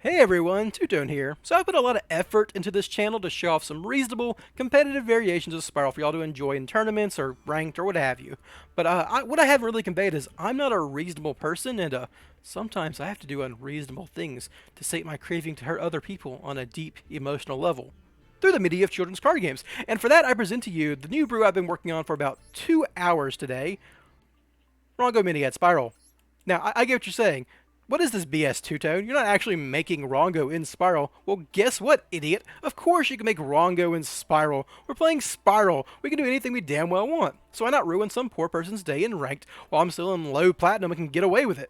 Hey everyone, Two-Tone here. So I put a lot of effort into this channel to show off some reasonable, competitive variations of Spyral for y'all to enjoy in tournaments or ranked or what have you. But what I haven't really conveyed is I'm not a reasonable person, and sometimes I have to do unreasonable things to sate my craving to hurt other people on a deep, emotional level through the media of children's card games. And for that, I present to you the new brew I've been working on for about 2 hours today, Rhongo Mini at Spyral. Now, I get what you're saying. What is this BS, Two-Tone? You're not actually making Rhongo in Spyral. Well, guess what, idiot? Of course you can make Rhongo in Spyral. We're playing Spyral. We can do anything we damn well want. So why not ruin some poor person's day in ranked while I'm still in low platinum and can get away with it?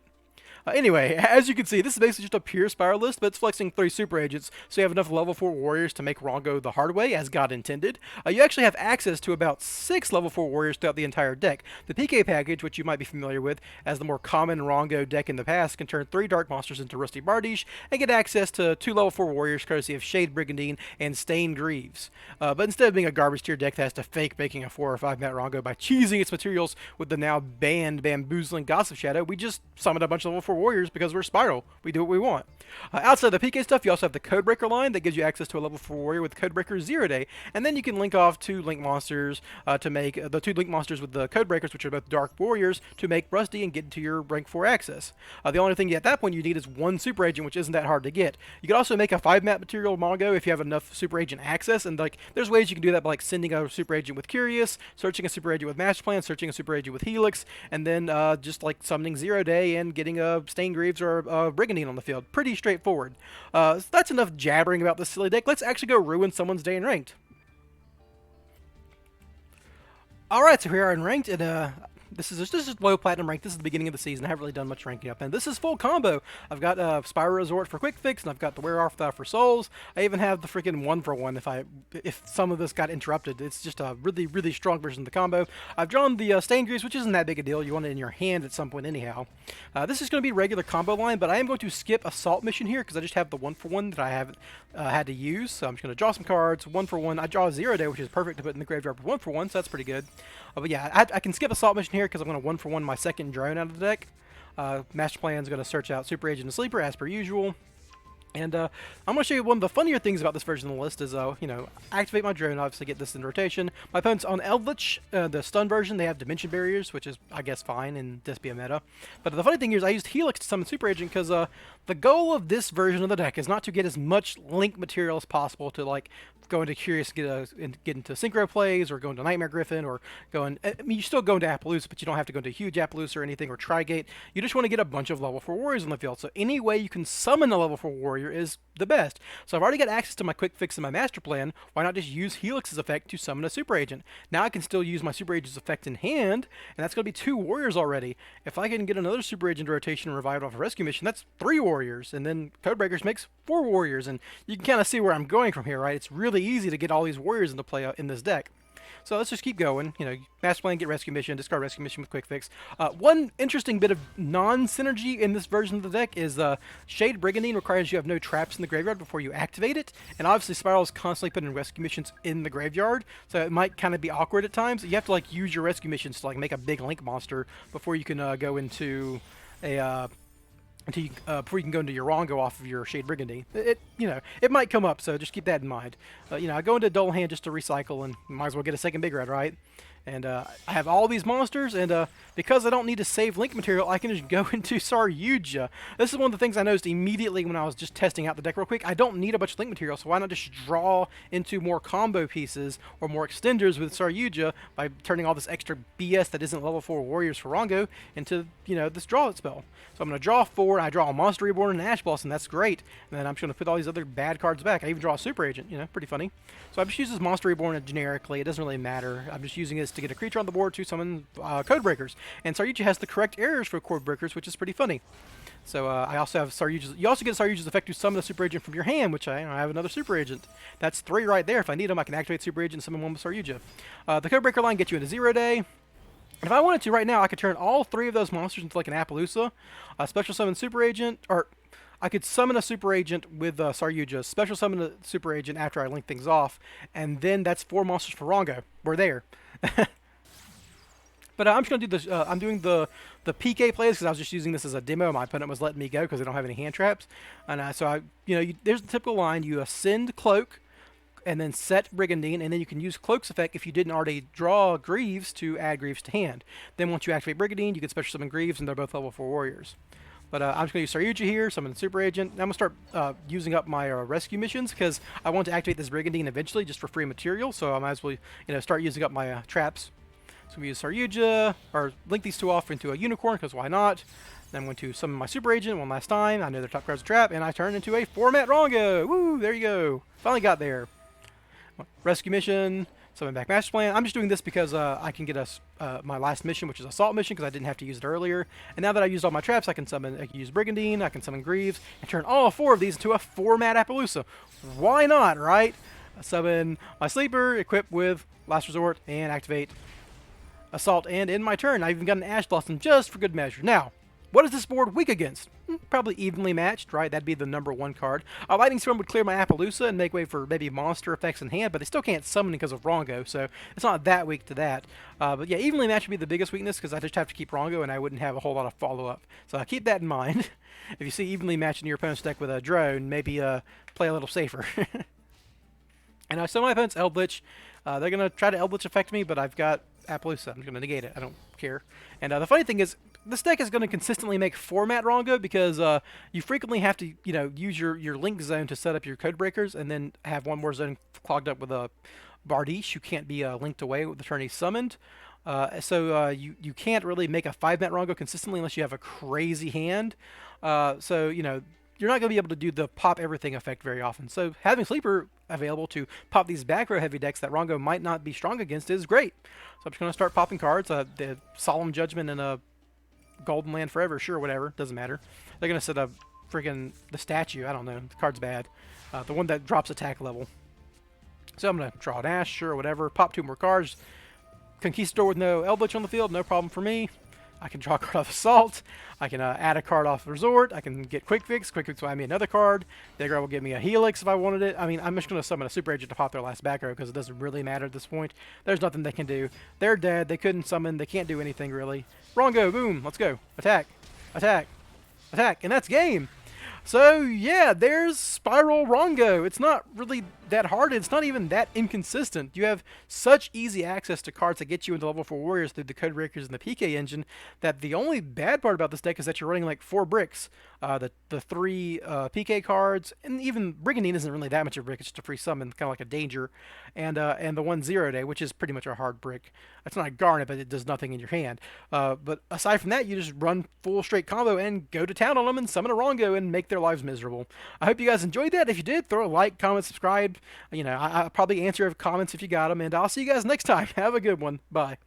Anyway, as you can see, this is basically just a pure Spyral list, but it's flexing 3 super agents, so you have enough level 4 warriors to make Rhongo the hard way, as God intended. You actually have access to about 6 level 4 warriors throughout the entire deck. The PK package, which you might be familiar with as the more common Rhongo deck in the past, can turn 3 dark monsters into Rusty Bardiche, and get access to 2 level 4 warriors courtesy of Shade Brigandine and Stained Greaves. But instead of being a garbage tier deck that has to fake making a 4 or 5 mat Rhongo by cheesing its materials with the now banned Bamboozling Gossip Shadow, we just summoned a bunch of level 4 warriors because we're Spyral. We do what we want. Outside the PK stuff, you also have the Codebreaker line that gives you access to a level 4 warrior with Codebreaker 0 day, and then you can link off 2 Link monsters to make the 2 Link monsters with the Codebreakers, which are both Dark Warriors, to make Rusty and get into your rank 4 access. The only thing at that point you need is 1 Super Agent, which isn't that hard to get. You can also make a 5 mat material Mongo if you have enough Super Agent access, and there's ways you can do that by sending a Super Agent with Curious, searching a Super Agent with Master Plan, searching a Super Agent with Helix, and then just summoning 0 day and getting a Stained Greaves or a Brigandine on the field. Pretty straightforward. So that's enough jabbering about this silly deck. Let's actually go ruin someone's day in ranked. Alright, so here we are in ranked, and this is low platinum rank. This is the beginning of the season. I haven't really done much ranking up, and this is full combo. I've got Spyro Resort for quick fix, and I've got the Wear Off for souls. I even have the freaking 1-for-1 if some of this got interrupted. It's just a really strong version of the combo. I've drawn the Stained Greaves, which isn't that big a deal. You want it in your hand at some point anyhow. This is going to be regular combo line, but I am going to skip Assault Mission here because I just have the 1-for-1 that I haven't had to use. So I'm just going to draw some cards. 1-for-1. I draw a 0 day, which is perfect to put in the graveyard for 1-for-1, so that's pretty good. But yeah, I can skip Assault Mission here because I'm going to 1-for-1 my second drone out of the deck. Master Plan's going to search out Super Agent and Sleeper as per usual. And I'm going to show you one of the funnier things about this version of the list is, activate my drone, obviously get this in rotation. My opponent's on Eldritch, the stun version, they have dimension barriers, which is, I guess, fine in Despia meta. But the funny thing here is I used Helix to summon Super Agent because the goal of this version of the deck is not to get as much Link material as possible to, go into Curious, get into Synchro plays, or go into Nightmare Griffin, or you still go into Appaloosa, but you don't have to go into Huge Appaloosa or anything, or Trigate. You just want to get a bunch of level 4 warriors on the field. So any way you can summon a level 4 warrior is the best. So I've already got access to my quick fix and my master plan. Why not just use Helix's effect to summon a Super Agent? Now I can still use my Super Agent's effect in hand, and that's going to be 2 warriors already. If I can get another Super Agent rotation and revive off a rescue mission, that's 3 warriors, and then Codebreakers makes 4 warriors, and you can kind of see where I'm going from here, right? It's really easy to get all these warriors into play in this deck. So let's just keep going. Master Plan, get Rescue Mission, discard Rescue Mission with Quick Fix. One interesting bit of non-synergy in this version of the deck is Shade Brigandine requires you have no traps in the graveyard before you activate it. And obviously Spyral is constantly putting Rescue Missions in the graveyard, so it might kind of be awkward at times. You have to use your Rescue Missions to make a big Link monster before you can go into a... before you can go into your Rhongo off of your Shade Brigandine. It might come up, so just keep that in mind. I go into Dull Hand just to recycle, and might as well get a second Big Red, right? And I have all these monsters, and because I don't need to save Link material, I can just go into Saryuja. This is one of the things I noticed immediately when I was just testing out the deck real quick. I don't need a bunch of Link material, so why not just draw into more combo pieces or more extenders with Saryuja by turning all this extra BS that isn't level 4 warriors for Rhongo into, this draw it spell. So I'm going to draw 4, and I draw a Monster Reborn and an Ash Blossom, and that's great. And then I'm just going to put all these other bad cards back. I even draw a Super Agent, pretty funny. So I just use this Monster Reborn generically. It doesn't really matter. I'm just using this to get a creature on the board to summon Codebreakers. And Saryuja has the correct errors for Codebreakers, which is pretty funny. So I also have Saryuja's. You also get Saryuja's effect to summon a Super Agent from your hand, which I have another Super Agent. That's 3 right there. If I need them, I can activate Super Agent and summon one with Saryuja. The Codebreaker line gets you into 0 day. If I wanted to right now, I could turn all 3 of those monsters into an Appaloosa, a special summon Super Agent, or I could summon a Super Agent with Saryuja, special summon a Super Agent after I link things off, and then that's 4 monsters for Rhongo. We're there. But I'm just gonna do this. I'm doing the PK plays because I was just using this as a demo. My opponent was letting me go because they don't have any hand traps, and so there's the typical line: you ascend cloak, and then set Brigandine, and then you can use Cloak's effect if you didn't already draw Greaves to add Greaves to hand. Then once you activate Brigandine, you can special summon Greaves, and they're both level 4 warriors. But I'm just going to use Saryuja here, summon the Super Agent. I'm going to start using up my rescue missions because I want to activate this Brigandine eventually just for free material, so I might as well start using up my traps. So we use Saryuja, or link these two off into a Unicorn, because why not? Then I'm going to summon my Super Agent one last time. I know their top card's a trap, and I turn into a 4-mat Rhongo! Woo! There you go! Finally got there. Rescue mission, summon back Master Plan. I'm just doing this because I can get my last mission, which is Assault mission, because I didn't have to use it earlier. And now that I used all my traps, I can use Brigandine, I can summon Greaves, and turn all 4 of these into a 4-mat Appaloosa. Why not, right? Summon my Sleeper, equip with Last Resort, and activate Assault, and end my turn. I even got an Ash Blossom just for good measure. Now, what is this board weak against? Probably evenly matched, right? That'd be the #1 card. A Lightning Storm would clear my Appaloosa and make way for maybe monster effects in hand, but they still can't summon because of Rhongo, so it's not that weak to that. But yeah, evenly matched would be the biggest weakness because I just have to keep Rhongo and I wouldn't have a whole lot of follow-up. So keep that in mind. If you see evenly matched in your opponent's deck with a drone, maybe play a little safer. And so my opponent's Eldritch. They're going to try to Eldritch affect me, but I've got Appaloosa. I'm going to negate it. I don't care. And the funny thing is, this deck is going to consistently make 4-mat Rhongo because you frequently have to, use your link zone to set up your code breakers, and then have one more zone clogged up with a Bardiche who can't be linked away with the turn he's summoned. So you can't really make a 5-mat Rhongo consistently unless you have a crazy hand. So you're not going to be able to do the pop everything effect very often. So having Sleeper available to pop these back row heavy decks that Rhongo might not be strong against is great. So I'm just going to start popping cards. The Solemn Judgment and a Golden Land Forever, sure, whatever, doesn't matter. They're going to set up freaking the statue, I don't know, the card's bad. The one that drops attack level. So I'm going to draw an Ash, sure, whatever, pop 2 more cards. Conquistador with no Eldritch on the field, no problem for me. I can draw a card off Assault. I can add a card off Resort. I can get Quick Fix. Quick Fix will add me another card. Degrar will give me a Helix if I wanted it. I mean, I'm just going to summon a Super Agent to pop their last back row because it doesn't really matter at this point. There's nothing they can do. They're dead. They couldn't summon. They can't do anything really. Rhongo, boom, let's go. Attack, attack, attack, and that's game. So yeah, there's Spyral Rhongo. It's not really that hard. It's not even that inconsistent. You have such easy access to cards that get you into level 4 warriors through the code breakers and the PK engine that the only bad part about this deck is that you're running like 4 bricks. The 3 PK cards, and even Brigandine isn't really that much of a brick. It's just a free summon, kind of like a danger, and the 1 0 day, which is pretty much a hard brick. It's not a garnet, but it does nothing in your hand. But aside from that, you just run full straight combo and go to town on them and summon a Rhongo and make their lives miserable. I hope you guys enjoyed that. If you did, throw a like, comment, subscribe. I'll probably answer comments if you got them, and I'll see you guys next time. Have a good one. Bye.